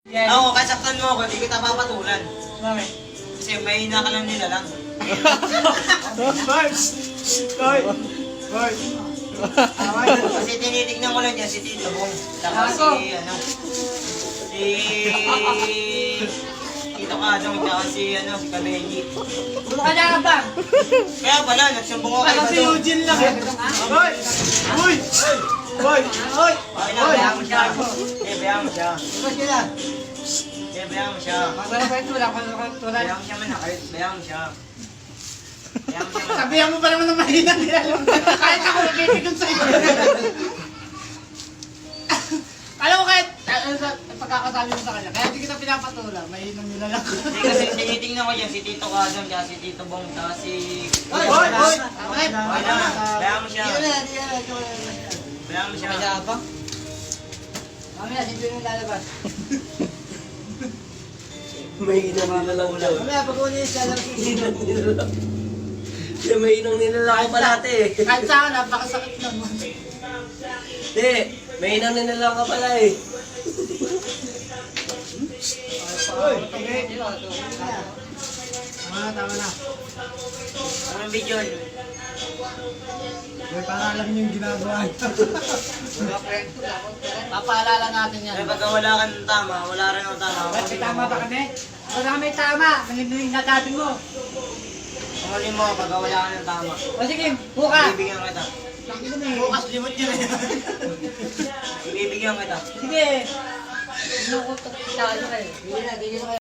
Ako, kahit saktan mo ako, hindi kita papatulan. Bakit? Kasi may ka lang nila lang. Barbs! Hoy! Hoy! Kasi tinitignan ko lang dyan si Tito Bong. Saka si, si Tito Kadong, saka si, si Kabeji. Bulo ka dyan ba? Kaya pala, nagsumbong ako kay Kasi Badong. Eugene lang eh. Hoy! Hoy! Hoy! Hoy! Okay na, bayaan mo siya. Bayaan mo siya. Bulo sila. Bayaan mo siya. Masarap pa ito. Wala ko tulad. Bayaan mo siya man, bayaan mo siya. Bayaan mo siya man. Sabihan mo pa naman ng mahina nila. Kahit ako nagkikigil sa'yo. Alam mo kahit pagkakasabi mo sa kanya, kaya hindi kita pinapatula, mahinang nila lang. Hindi kasi tinitingnan ko dyan si Tito Kadong, saka si Tito Bong, saka si... Hoy! Hoy! Hoy! Okay na, bayaan mo siya. Bayaan mo siya. Kaya ba? Mamaya, hindi nyo lalabas. May inang nilalang daw. Mamaya, pag-uli siya lang. May inang nilalang pa natin eh. Kahit sa akin, napakasakit lang. Hindi, may inang nilalang ka pala eh. Hoy! Tama na. Anong video yun? May pangalan yung ginagawa niya. Papaalala natin yan. Kaya pagka wala ka ng tama, wala rin ang tama. May tama ba kami? Wala may tama. Nanginuling na dati mo. Kumuli mo pagka wala ka ng tama. O sige, buka. Ibibigyan kita. Bukas limot yun eh. Ibibigyan kita. Sige. Nakutok tayo kayo. Hindi na, hindi na kayo.